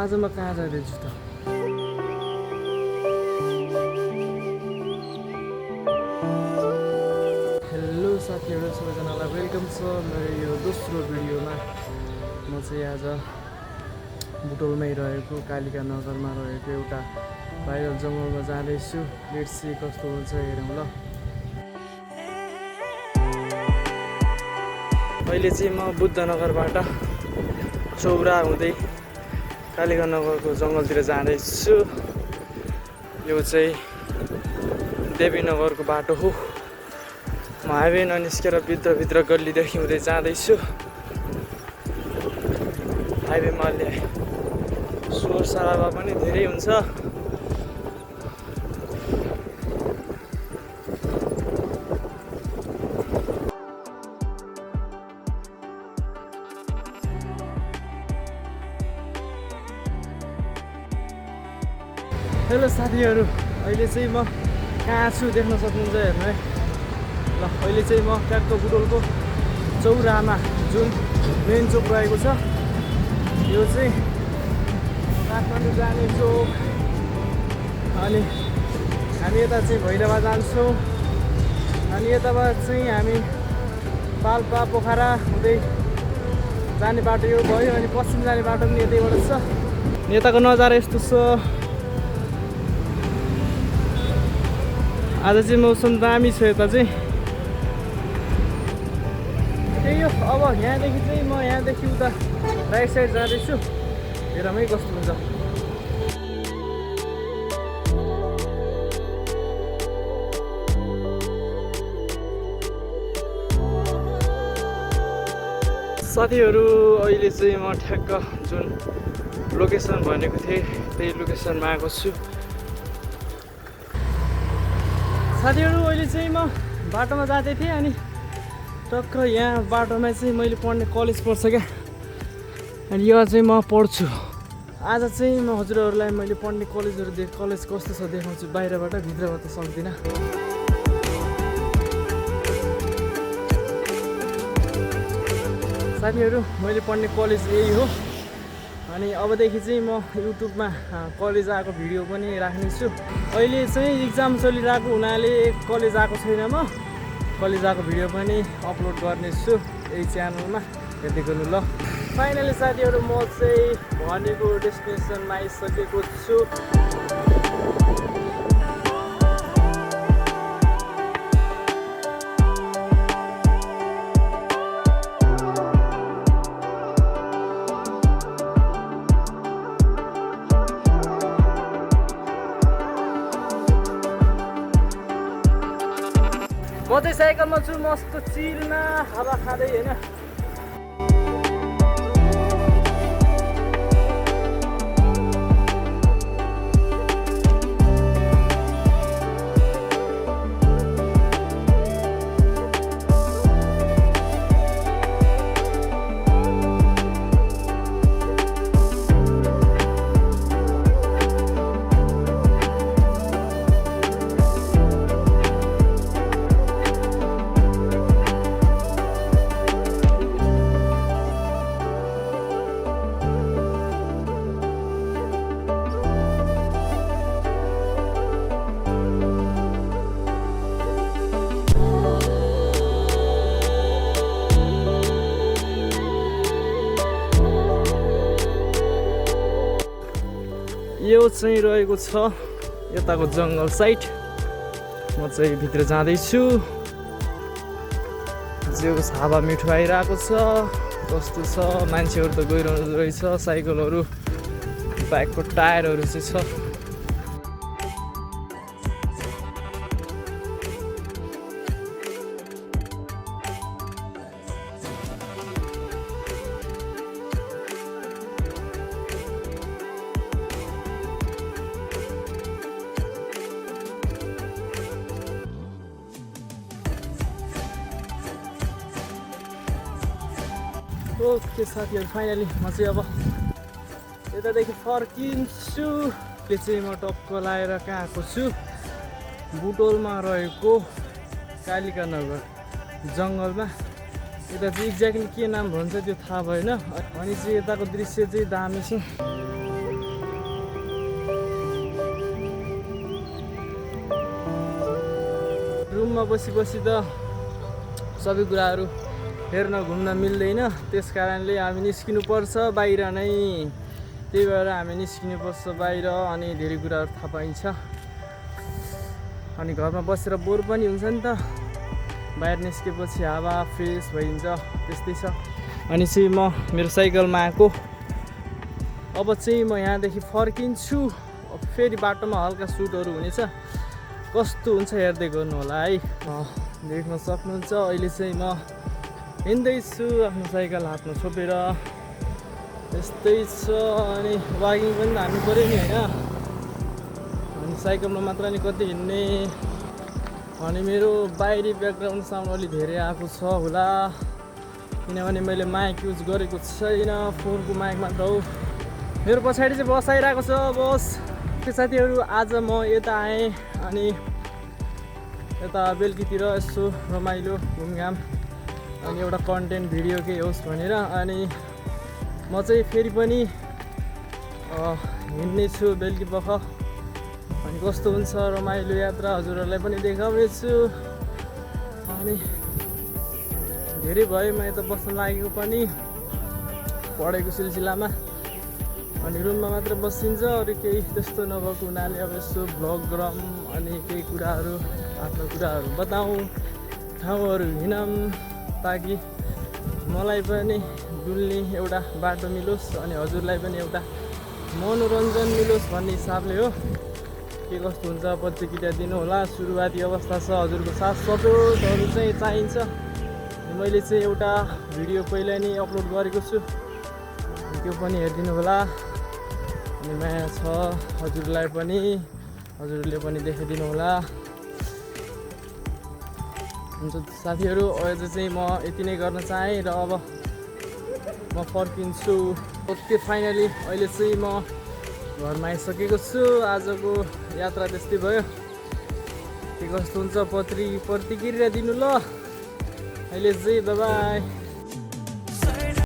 आज म कहाँ जाँदैछु त? हेलो साथीहरू, सबैजनालाई वेलकम छ मेरो यो दोस्रो भिडियोमा। म चाहिँ आज बुटोलमै रहेको कालिका नगरमा रहेको एउटा भाइरल जङ्गलमा जाँदैछु। लेट्स सी कस्तो हुन्छ हेरौँ ल। अहिले चाहिँ म बुद्धनगरबाट चौरा हुँदै कालिका नगरको जङ्गलतिर जाँदैछु। यो चाहिँ देवीनगरको बाटो हो। म हाइवे ननिस्केर भित्र गल्लीदेखि हुँदै जाँदैछु। हाइवेमा अहिले शोर सराबा पनि धेरै हुन्छ। हेलो साथीहरू, अहिले चाहिँ म कहाँ छु देख्न सक्नुहुन्छ हेर्नु है ल। अहिले चाहिँ म ट्याक्क बुटोलको चौरामा जुन मेन चोक रहेको छ, यो चाहिँ काठमाडौँ जाने चोक। अनि हामी यता चाहिँ भैरवा जान्छौँ। अनि यताबाट चाहिँ हामी पाल्पा पोखरा हुँदै जाने बाटो यो भयो। अनि पश्चिम जाने बाटो पनि यतैबाट छ। यताको नजारा यस्तो छ। आज चाहिँ मौसम दामी छ यता चाहिँ। त्यही हो, अब यहाँदेखि चाहिँ म यहाँदेखि उता राइट साइड जाँदैछु। हेरौँ है कस्तो हुन्छ। साथीहरू, अहिले चाहिँ म ठ्याक्क जुन लोकेसन भनेको थिएँ त्यही लोकेसनमा आएको छु। साथीहरू, अहिले चाहिँ म बाटोमा जाँदै थिएँ। अनि टक्क यहाँ बाटोमा चाहिँ मैले पढ्ने कलेज पर्छ क्या। अनि यो चाहिँ म पढ्छु। आज चाहिँ म हजुरहरूलाई मैले पढ्ने कलेजहरू कलेज कस्तो छ देखाउँछु बाहिरबाट। भित्रबाट त सक्दिनँ। साथीहरू, मैले पढ्ने कलेज यही हो। अनि अबदेखि चाहिँ म युट्युबमा कलेज आएको भिडियो पनि राख्नेछु। अहिले चाहिँ इक्जाम चलिरहेको हुनाले कलेज आएको छैन। म कलेज आएको भिडियो पनि अपलोड गर्नेछु यही च्यानलमा, हेर्दै गर्नु ल। फाइनली साथीहरू, म चाहिँ भनेको डेस्टिनेसनमा आइसकेको छु। म चाहिँ साइकलमा छु, मस्त चिलमा हावा खाँदै होइन। यो चाहिँ रहेको छ यताको जङ्गल साइड। म चाहिँ भित्र जाँदैछु। जिउको हावा मिठो आइरहेको छ। कस्तो छ, मान्छेहरू त गइरहनु रहेछ। साइकलहरू, बाइकको टायरहरू चाहिँ छ। ओके साथीहरू, फाइनली म चाहिँ अब यतादेखि फर्किन्छु। यो चाहिँ म टक्क लाएर कहाँ आएको छु, बुटोलमा रहेको कालिका नगर जङ्गलमा। यता चाहिँ एक्ज्याक्टली के नाम भन्छ त्यो थाहा भएन। अनि चाहिँ यताको दृश्य चाहिँ दामी छ। रुममा बसी त सबै कुराहरू हेर्न घुम्न मिल्दैन, त्यस कारणले हामी निस्किनुपर्छ बाहिर नै। त्यही भएर हामी निस्किनुपर्छ बाहिर, अनि धेरै कुराहरू थाहा पाइन्छ। अनि घरमा बसेर बोर पनि हुन्छ नि त, बाहिर निस्केपछि हावा फ्रेस भइन्छ, त्यस्तै छ। अनि चाहिँ म मेरो साइकलमा आएको, अब चाहिँ म यहाँदेखि फर्किन्छु। फेरि बाटोमा हल्का सुटहरू हुनेछ, कस्तो हुन्छ हेर्दै गर्नु होला है। देख्न सक्नुहुन्छ अहिले चाहिँ म हिँड्दैछु आफ्नो साइकल हातमा छोपेर, यस्तै छ। अनि वाकिङ पनि हान्नु पऱ्यो नि होइन, अनि साइकलमा मात्र नि कति हिँड्ने। अनि मेरो बाहिरी ब्याकग्राउन्ड साउन्ड अलि धेरै आएको छ होला, किनभने मैले माइक युज गरेको छैन, फोनको माइक मात्र हो। मेरो पछाडि चाहिँ बस आइरहेको छ, बस। साथीहरू आज म यता आएँ, अनि यता बेलुकीतिर यसो रमाइलो घुमघाम, अनि एउटा कन्टेन्ट भिडियो केही होस् भनेर। अनि म चाहिँ फेरि पनि हिँड्ने छु बेलुकी पख, अनि कस्तो हुन्छ रमाइलो यात्रा हजुरहरूलाई पनि देखाउनेछु। अनि धेरै भयो म यता बस्न लागेको पनि पढेको सिलसिलामा, अनि रुममा मात्र बसिन्छ, अरू केही त्यस्तो नभएको हुनाले अब यसो भ्लग गरौँ, अनि केही कुराहरू आफ्नो कुराहरू बताऊँ, ठाउँहरू हिँडौँ, ताकि मलाई पनि डुल्ने एउटा बाटो मिलोस्, अनि हजुरलाई पनि एउटा मनोरञ्जन मिलोस् भन्ने हिसाबले हो। के कस्तो हुन्छ प्रतिक्रिया दिनु होला। सुरुवाती अवस्था छ, हजुरको साथ सपोर्टहरू चाहिँ चाहिन्छ। मैले चाहिँ एउटा भिडियो पहिला नै अपलोड गरेको छु, त्यो पनि हेरिदिनु होला। अनि माया छ हजुरलाई पनि, हजुरले पनि देखाइदिनु होला। हुन्छ साथीहरू, अहिले चाहिँ म यति नै गर्न चाहेँ र अब म फर्किन्छु। ओके, फाइनली अहिले चाहिँ म घरमा आइसकेको छु। आजको यात्रा त्यस्तै भयो, के कस्तो हुन्छ प्रतिक्रिया दिनु ल। अहिले चाहिँ बाइ बाइ।